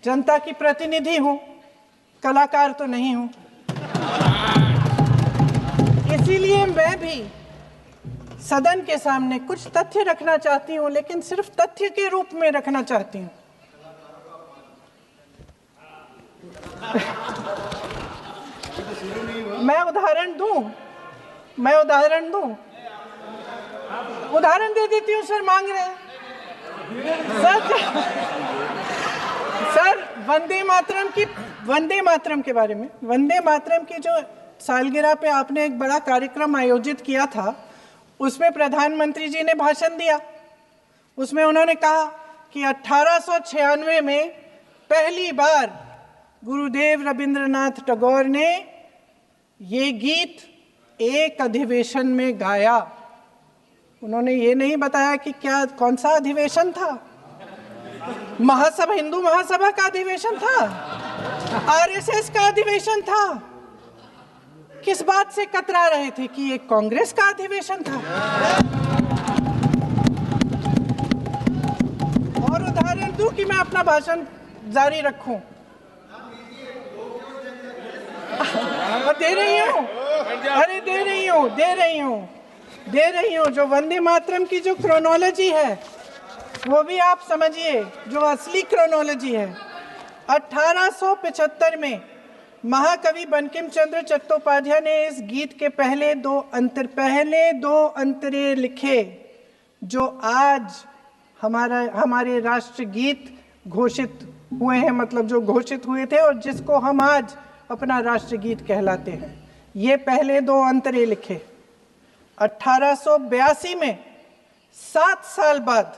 जनता की प्रतिनिधि हूं, कलाकार तो नहीं हूं। इसीलिए मैं भी सदन के सामने कुछ तथ्य रखना चाहती हूं, लेकिन सिर्फ तथ्य के रूप में रखना चाहती हूं। मैं उदाहरण दूं, उदाहरण दे देती हूँ। सर मांग रहे हैं सर वंदे मातरम के बारे में, वंदे मातरम की जो सालगिरह पे आपने एक बड़ा कार्यक्रम आयोजित किया था, उसमें प्रधानमंत्री जी ने भाषण दिया। उसमें उन्होंने कहा कि 1896 में पहली बार गुरुदेव रविंद्रनाथ टैगोर ने ये गीत एक अधिवेशन में गाया। उन्होंने ये नहीं बताया कि कौन सा अधिवेशन था। महासभा, हिंदू महासभा का अधिवेशन था, आरएसएस का अधिवेशन था। किस बात से कतरा रहे थे कि ये कांग्रेस का अधिवेशन था। और उदाहरण दूं कि मैं अपना भाषण जारी रखूं। दे रही हूं। जो वंदे मातरम की जो क्रोनोलॉजी है वो भी आप समझिए, जो असली क्रोनोलॉजी है। 1875 में महाकवि बंकिम चंद्र चट्टोपाध्याय ने इस गीत के पहले दो अंतरे लिखे, जो आज हमारे राष्ट्रगीत घोषित हुए हैं, मतलब जो घोषित हुए थे और जिसको हम आज अपना राष्ट्रगीत कहलाते हैं। ये पहले दो अंतरे लिखे। 1882 में 7 साल बाद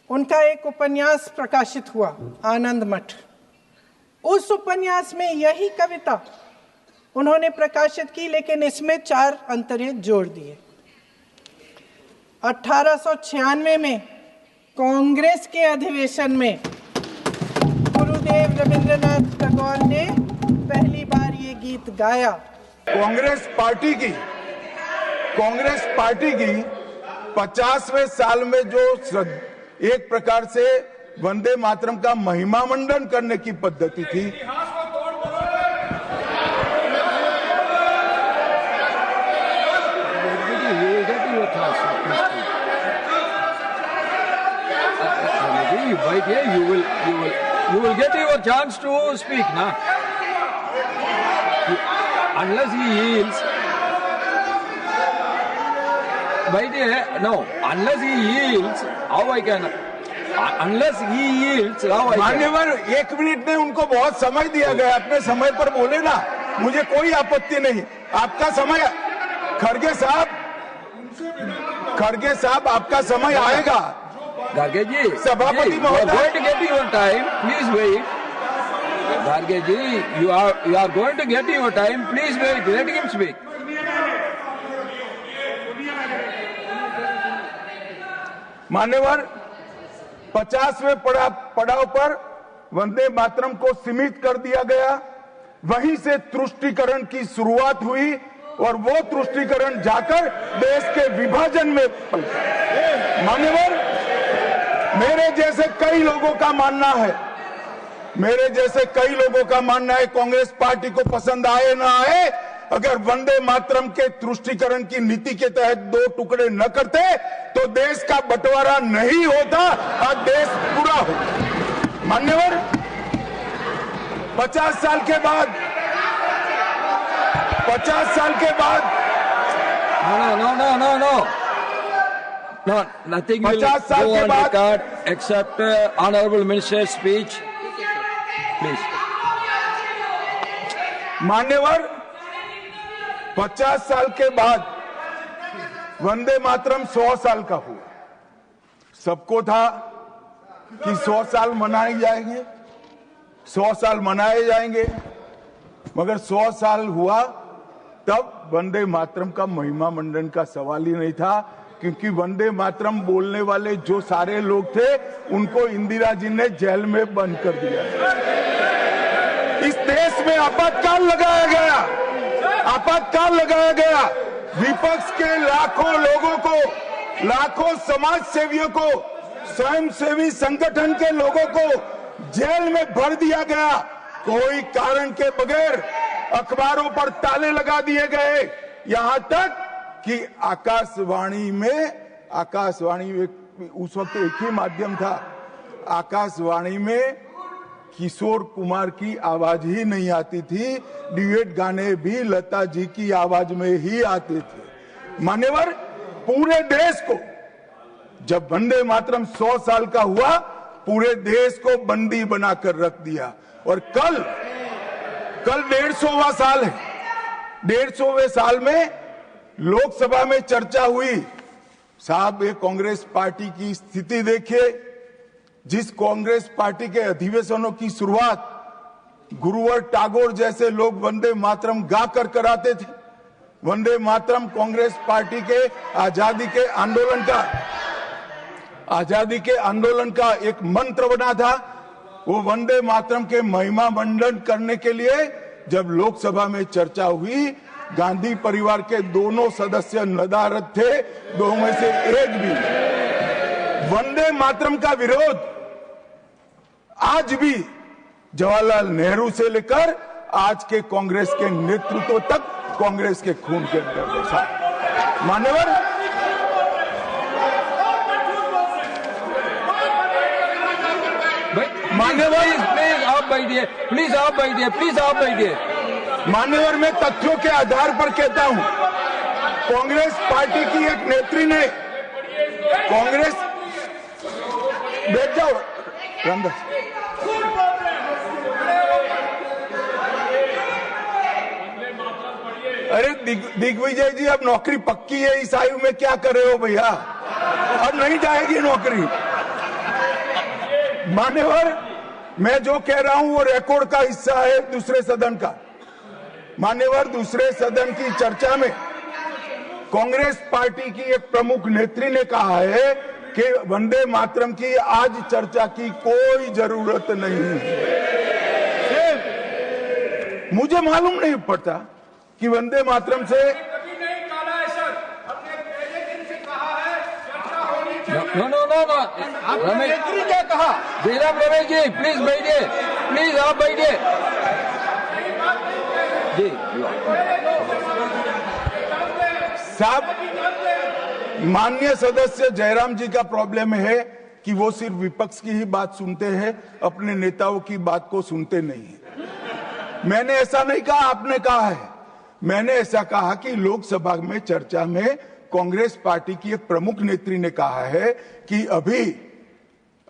उनका एक उपन्यास प्रकाशित हुआ, आनंद मठ। उस उपन्यास में यही कविता उन्होंने प्रकाशित की, लेकिन इसमें 4 अंतरे जोड़ दिए। 1896 में कांग्रेस के अधिवेशन में गुरुदेव रविंद्रनाथ टैगोर ने पहली बार ये गीत गाया। कांग्रेस पार्टी की 50वें साल में जो एक प्रकार से वंदे मातरम का महिमा मंडन करने की पद्धति थी, you will get your chance to speak, na? Unless he yields, unless he yields, how I can? Unless he yields, how I can? मान्यवर 1 मिनट में उनको बहुत समय दिया गया, अपने समय पर बोले ना, मुझे कोई आपत्ति नहीं। आपका समय, खड़गे साहब आपका समय आएगा। Garge ji, सभापति you are going to get your time. Please wait. Garge ji, you are going to get your time. Please wait. Let him speak. मान्यवर 50वें पड़ाव पर वंदे मातरम को सीमित कर दिया गया। वहीं से तुष्टीकरण की शुरुआत हुई और वो तुष्टीकरण जाकर देश के विभाजन में पलटा। मान्यवर, मेरे जैसे कई लोगों का मानना है, कांग्रेस पार्टी को पसंद आए ना आए, अगर वंदे मातरम के तुष्टीकरण की नीति के तहत 2 टुकड़े न करते तो देश का बंटवारा नहीं होता और देश पूरा होता। मान्यवर, 50 साल के बाद No, nothing will go on record except Honorable Minister's speech. Please. मान्यवर, 50 साल के बाद वंदे मातरम 100 साल का हुआ। सबको था कि 100 साल मनाए जाएंगे, मगर 100 साल हुआ तब वंदे मातरम का महिमा मंडन का सवाल ही नहीं था, क्योंकि वंदे मातरम बोलने वाले जो सारे लोग थे उनको इंदिरा जी ने जेल में बंद कर दिया। इस देश में आपातकाल लगाया गया। विपक्ष के लाखों लोगों को, लाखों समाज सेवियों को, स्वयंसेवी संगठन के लोगों को जेल में भर दिया गया, कोई कारण के बगैर अखबारों पर ताले लगा दिए गए, यहां तक कि आकाशवाणी में उस वक्त एक ही माध्यम था, आकाशवाणी में किशोर कुमार की आवाज ही नहीं आती थी, ड्यूएट गाने भी लता जी की आवाज में ही आते थे। मान्यवर, पूरे देश को जब वंदे मातरम 100 साल का हुआ, पूरे देश को बंदी बनाकर रख दिया। और कल 150वां साल है। 150वें साल में लोकसभा में चर्चा हुई। साहब, ये कांग्रेस पार्टी की स्थिति देखिए। जिस कांग्रेस पार्टी के अधिवेशनों की शुरुआत गुरुवर टागोर जैसे लोग वंदे मातरम गाकर कराते थे। वंदे मातरम कांग्रेस पार्टी के आजादी के आंदोलन का एक मंत्र बना था। वो वंदे मातरम के महिमा मंडन करने के लिए जब लोकसभा में चर्चा हुई, गांधी परिवार के दोनों सदस्य नदारद थे, दो में से एक भी। वंदे मातरम का विरोध आज भी जवाहरलाल नेहरू से लेकर आज के कांग्रेस के नेतृत्व तक कांग्रेस के खून के अंदर बसा। मान्यवर, प्लीज आप बैठिए। मान्यवर, मैं तथ्यों के आधार पर कहता हूं, कांग्रेस पार्टी की एक नेत्री ने बैठ जाओ रामदास। अरे दिग्विजय जी, अब नौकरी पक्की है, इस आयु में क्या कर रहे हो भैया? अब नहीं जाएगी नौकरी। मान्यवर, मैं जो कह रहा हूं वो रिकॉर्ड का हिस्सा है दूसरे सदन का। मान्यवर, दूसरे सदन की चर्चा में कांग्रेस पार्टी की एक प्रमुख नेत्री ने कहा है कि वंदे मातरम की आज चर्चा की कोई जरूरत नहीं है। मुझे मालूम नहीं पड़ता कि वंदे मातरम से नो रमेश क्या कहा? जयराम रमेश जी, प्लीज बैठिए, प्लीज आप बैठिए जी। साहब, माननीय सदस्य जयराम जी का प्रॉब्लम है कि वो सिर्फ विपक्ष की ही बात सुनते हैं, अपने नेताओं की बात को सुनते नहीं है। मैंने ऐसा नहीं कहा, आपने कहा है। मैंने ऐसा कहा कि लोकसभा में चर्चा में कांग्रेस पार्टी की एक प्रमुख नेत्री ने कहा है कि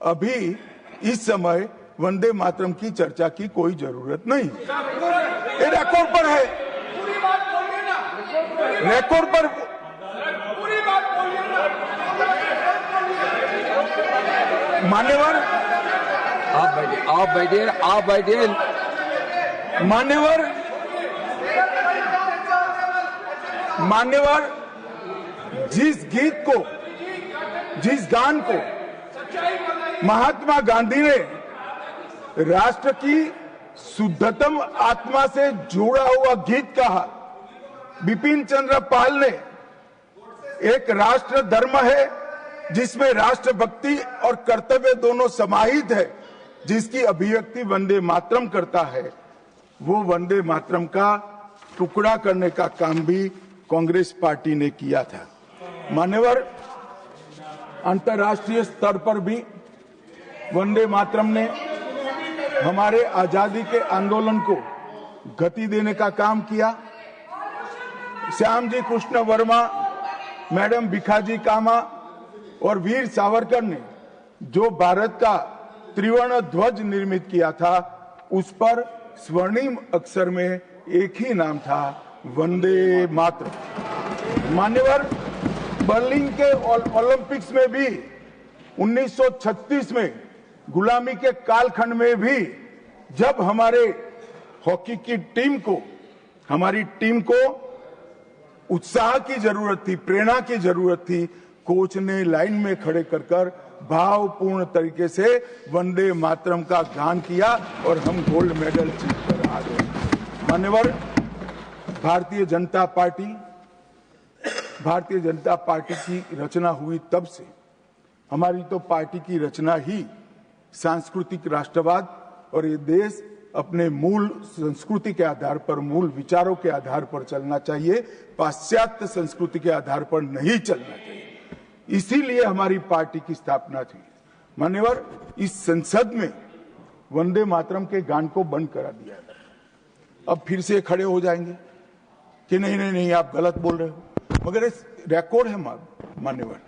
अभी इस समय वंदे मातरम की चर्चा की कोई जरूरत नहीं। ये रिकॉर्ड पर है, रिकॉर्ड पर। मान्यवर, आप बैठिए। मान्यवर, जिस गान को महात्मा गांधी ने राष्ट्र की शुद्धतम आत्मा से जुड़ा हुआ गीत कहा, बिपिन चंद्र पाल ने एक राष्ट्र धर्म है जिसमें राष्ट्रभक्ति और कर्तव्य दोनों समाहित है, जिसकी अभिव्यक्ति वंदे मातरम करता है, वो वंदे मातरम का टुकड़ा करने का काम भी कांग्रेस पार्टी ने किया था। मान्यवर, अंतर्राष्ट्रीय स्तर पर भी वंदे मातरम ने हमारे आजादी के आंदोलन को गति देने का काम किया। श्याम जी कृष्ण वर्मा, मैडम भिखाजी कामा और वीर सावरकर ने जो भारत का त्रिवर्ण ध्वज निर्मित किया था, उस पर स्वर्णिम अक्षर में एक ही नाम था, वंदे मातरम। मान्यवर, बर्लिन के ओलंपिक्स में भी 1936 में गुलामी के कालखंड में भी जब हमारे हॉकी की हमारी टीम को उत्साह की जरूरत थी, प्रेरणा की जरूरत थी, कोच ने लाइन में खड़े कर भावपूर्ण तरीके से वंदे मातरम का गान किया और हम गोल्ड मेडल जीतकर आ गए। मान्यवर, भारतीय जनता पार्टी की रचना हुई तब से, हमारी तो पार्टी की रचना ही सांस्कृतिक राष्ट्रवाद और ये देश अपने मूल संस्कृति के आधार पर, मूल विचारों के आधार पर चलना चाहिए, पाश्चात्य संस्कृति के आधार पर नहीं चलना चाहिए। इसीलिए हमारी पार्टी की स्थापना थी। मान्यवर, इस संसद में वंदे मातरम के गान को बंद करा दिया गया। अब फिर से खड़े हो जाएंगे कि नहीं नहीं नहीं, आप गलत बोल रहे हो, मगर इस रिकॉर्ड है मान्यवर।